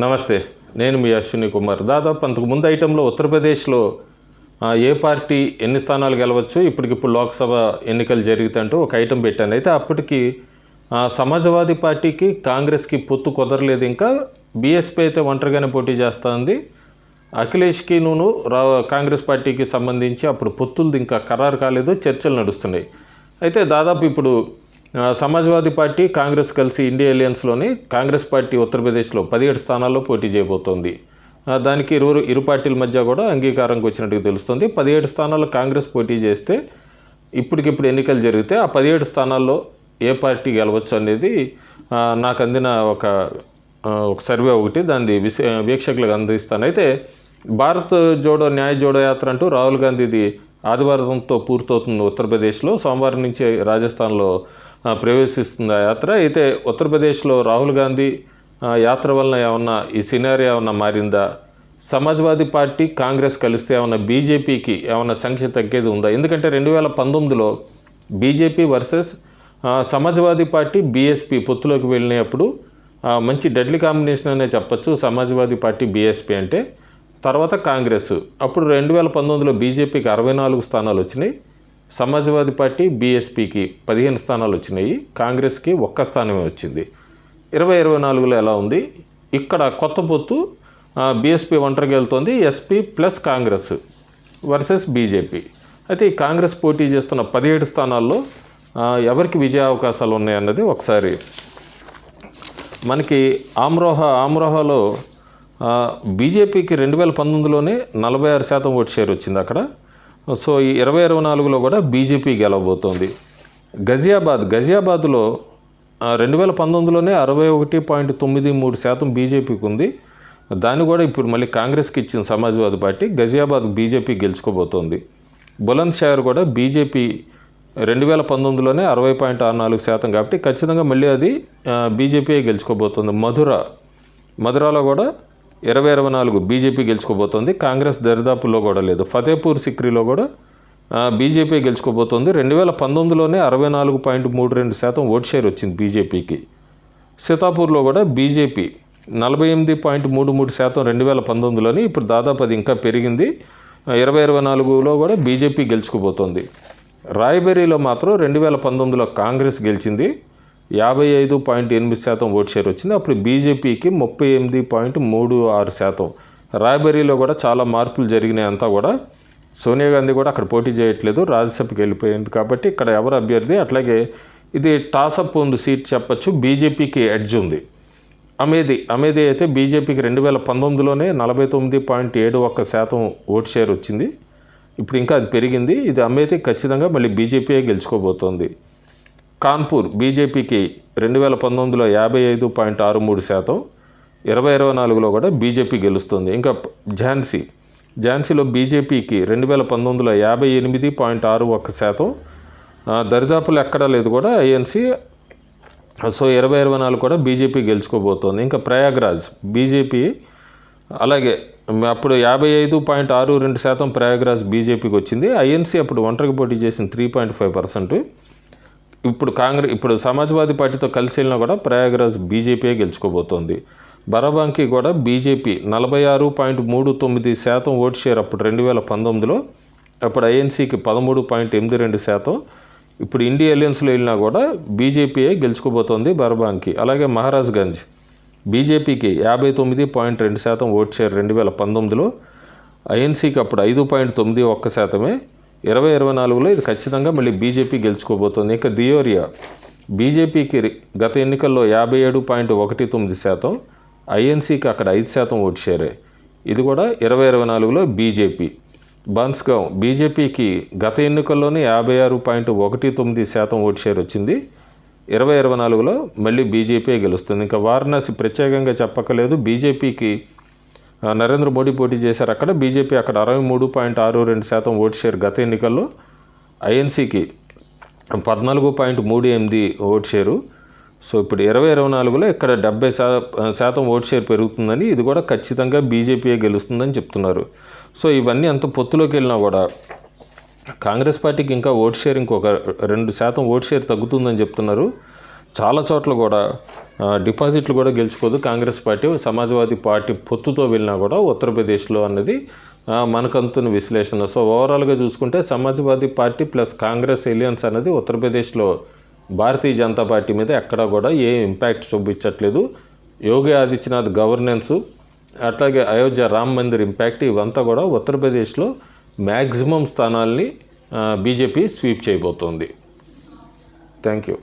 నమస్తే. నేను మీ అశ్విని కుమార్. దాదాపు అంతకుముందు ఐటెంలో ఉత్తరప్రదేశ్లో ఏ పార్టీ ఎన్ని స్థానాలు గెలవచ్చు, ఇప్పటికిప్పుడు లోక్సభ ఎన్నికలు జరిగితే ఒక ఐటెం పెట్టాను. అయితే అప్పటికి సమాజ్వాదీ పార్టీకి కాంగ్రెస్కి పొత్తు కుదరలేదు. ఇంకా బీఎస్పీ అయితే ఒంటరిగానే పోటీ చేస్తుంది. అఖిలేష్కి కాంగ్రెస్ పార్టీకి సంబంధించి అప్పుడు పొత్తులది ఇంకా ఖరారు కాలేదు, చర్చలు నడుస్తున్నాయి. అయితే దాదాపు ఇప్పుడు సమాజ్వాదీ పార్టీ కాంగ్రెస్ కలిసి ఇండియా అలయన్స్లోని కాంగ్రెస్ పార్టీ ఉత్తరప్రదేశ్లో 17 స్థానాల్లో పోటీ చేయబోతోంది. దానికి ఇరు పార్టీల మధ్య కూడా అంగీకారంకి వచ్చినట్టుగా తెలుస్తుంది. 17 స్థానాల్లో కాంగ్రెస్ పోటీ చేస్తే ఇప్పటికిప్పుడు ఎన్నికలు జరిగితే ఆ 17 స్థానాల్లో ఏ పార్టీ గెలవచ్చు అనేది నాకు అందిన ఒక సర్వే ఒకటి, దాన్ని వీక్షకులకు అందిస్తాను. అయితే భారత్ జోడో న్యాయ జోడో యాత్ర అంటూ రాహుల్ గాంధీది ఆదివారంతో పూర్తవుతుంది ఉత్తరప్రదేశ్లో. సోమవారం నుంచి రాజస్థాన్లో ప్రవేశిస్తుంది ఆ యాత్ర. అయితే ఉత్తరప్రదేశ్లో రాహుల్ గాంధీ యాత్ర వలన ఏమన్నా ఈ సినారియో ఏమన్నా మారిందా, సమాజ్వాదీ పార్టీ కాంగ్రెస్ కలిస్తే ఏమన్నా బీజేపీకి ఏమన్నా సంఖ్య తగ్గేది ఉందా? ఎందుకంటే 2019లో BJP versus Samajwadi party BSP పొత్తులోకి వెళ్ళినప్పుడు మంచి డెడ్లీ కాంబినేషన్ అనే చెప్పచ్చు సమాజ్వాదీ పార్టీ బీఎస్పీ అంటే. తర్వాత కాంగ్రెస్ అప్పుడు 2019లో బీజేపీకి 64 స్థానాలు వచ్చినాయి, సమాజ్వాదీ పార్టీ బీఎస్పీకి 15 స్థానాలు వచ్చినాయి, కాంగ్రెస్కి 1 స్థానమే వచ్చింది. 2024లో ఎలా ఉంది? ఇక్కడ కొత్త పొత్తు బీఎస్పీ ఒంటరికి వెళ్తుంది, SP plus Congress versus BJP. అయితే ఈ కాంగ్రెస్ పోటీ చేస్తున్న 17 స్థానాల్లో ఎవరికి విజయ అవకాశాలు ఉన్నాయన్నది ఒకసారి మనకి ఆమ్రోహాలో బీజేపీకి 2019లోనే 46% ఓటు షేర్ వచ్చింది అక్కడ. సో ఈ 2024లో కూడా బీజేపీ గెలవబోతోంది. గజియాబాద్లో 2019లోనే 61.93% బీజేపీకి ఉంది. దాన్ని కూడా ఇప్పుడు మళ్ళీ కాంగ్రెస్కి ఇచ్చిన సమాజ్వాదీ పార్టీ. గజియాబాద్ బీజేపీ గెలుచుకోబోతోంది. బులంద్ షహర్ కూడా బీజేపీ 2019లోనే 60.64% కాబట్టి ఖచ్చితంగా మళ్ళీ అది బీజేపీ గెలుచుకోబోతోంది. మధురాలో కూడా 2024 బీజేపీ గెలుచుకోబోతోంది. కాంగ్రెస్ దరిదాపుల్లో కూడా లేదు. ఫతేపూర్ సిక్రీలో కూడా బీజేపీ గెలుచుకోబోతోంది. 2019లోనే 64.32% ఓటు షేర్ వచ్చింది బీజేపీకి. సీతాపూర్లో కూడా బీజేపీ 48.33% 2019లోని, ఇప్పుడు దాదాపు అది ఇంకా పెరిగింది. 2024లో కూడా బీజేపీ గెలుచుకోబోతోంది. రాయ్బరేలీలో మాత్రం 2019లో కాంగ్రెస్ గెలిచింది, 55.8% ఓటు షేర్ వచ్చింది. అప్పుడు బీజేపీకి 38.36%. రాయ్బరేలీలో కూడా చాలా మార్పులు జరిగినాయి. అంతా కూడా సోనియా గాంధీ కూడా అక్కడ పోటీ చేయట్లేదు, రాజ్యసభకి వెళ్ళిపోయింది. కాబట్టి ఇక్కడ ఎవరు అభ్యర్థి, అట్లాగే ఇది టాసప్ ఉంది సీట్ చెప్పచ్చు. బీజేపీకి ఎడ్జ్ ఉంది. అమేధీ అయితే బీజేపీకి 2019లోనే 49.71% ఓటు షేర్ వచ్చింది, ఇప్పుడు ఇంకా అది పెరిగింది. ఇది అమేధీ ఖచ్చితంగా మళ్ళీ బీజేపీ గెలుచుకోబోతోంది. కాన్పూర్ బీజేపీకి 2019లో 55.63%, 2024లో కూడా బీజేపీ గెలుస్తుంది. ఇంకా ఝాన్సీలో బీజేపీకి 2019లో 58.61%, దరిదాపులు ఎక్కడా లేదు కూడా ఐఎన్సీ. సో 2024 కూడా బీజేపీ గెలుచుకోబోతోంది. ఇంకా ప్రయాగ్రాజ్ బీజేపీ అలాగే అప్పుడు 55.62% ప్రయాగ్రాజ్ బీజేపీకి వచ్చింది. ఐఎన్సీ అప్పుడు ఒంటరికి పోటీ చేసింది 3.5%. ఇప్పుడు సమాజ్వాదీ పార్టీతో కలిసి వెళ్ళినా కూడా ప్రయాగ్రాజ్ బీజేపీ గెలుచుకోబోతోంది. బరాబంకీ కూడా బీజేపీ 46.39% ఓటు షేర్ అప్పుడు 2019లో, అప్పుడు ఐఎన్సీకి 13.82%. ఇప్పుడు ఇండియా అలయన్స్లో వెళ్ళినా కూడా బీజేపీ గెలుచుకోబోతోంది బరాబంకీ. అలాగే మహారాజ్గంజ్ బీజేపీకి 59.2% ఓటు షేర్ 2019లో, ఐఎన్సీకి అప్పుడు 5.91%. 2024లో ఇది ఖచ్చితంగా మళ్ళీ బీజేపీ గెలుచుకోబోతోంది. ఇంకా దియోరియా బీజేపీకి గత ఎన్నికల్లో 57.19%, ఐఎన్సీకి అక్కడ 5% ఓటు షేరే. ఇది కూడా 2024లో బీజేపీ. బన్స్గావ్ బీజేపీకి గత ఎన్నికల్లోనే 56.19% ఓటు షేర్ వచ్చింది, 2024లో మళ్ళీ బీజేపీ గెలుస్తుంది. ఇంకా వారణాసి ప్రత్యేకంగా చెప్పక్కలేదు, బీజేపీకి నరేంద్ర మోడీ పోటీ చేశారు. అక్కడ బీజేపీ అక్కడ 63.62% ఓటు షేర్ గత ఎన్నికల్లో, ఐఎన్సీకి 14.38% ఓటు షేరు. సో ఇప్పుడు 2024లో ఇక్కడ 70% ఓటు షేర్ పెరుగుతుందని, ఇది కూడా ఖచ్చితంగా బీజేపీ గెలుస్తుందని చెప్తున్నారు. సో ఇవన్నీ అంత పొత్తులోకి వెళ్ళినా కూడా కాంగ్రెస్ పార్టీకి ఇంకా ఓటు షేర్ ఇంకొక 2% ఓటు షేర్ తగ్గుతుందని చెప్తున్నారు. చాలా చోట్ల కూడా డిపాజిట్లు కూడా గెలుచుకోదు కాంగ్రెస్ పార్టీ. సమాజ్వాదీ పార్టీ పొత్తుతో వెళ్ళినా కూడా ఉత్తరప్రదేశ్లో అన్నది మనకంతున్న విశ్లేషణ. సో ఓవరాల్గా చూసుకుంటే Samajwadi party plus Congress alliance అనేది ఉత్తరప్రదేశ్లో భారతీయ జనతా పార్టీ మీద ఎక్కడా కూడా ఏ ఇంపాక్ట్ చూపించట్లేదు. యోగి ఆదిత్యనాథ్ గవర్నెన్సు, అట్లాగే అయోధ్య రామ్ మందిర్ ఇంపాక్ట్, ఇవంతా కూడా ఉత్తరప్రదేశ్లో మ్యాక్సిమం స్థానాల్ని బీజేపీ స్వీప్ చేయబోతోంది. Thank you.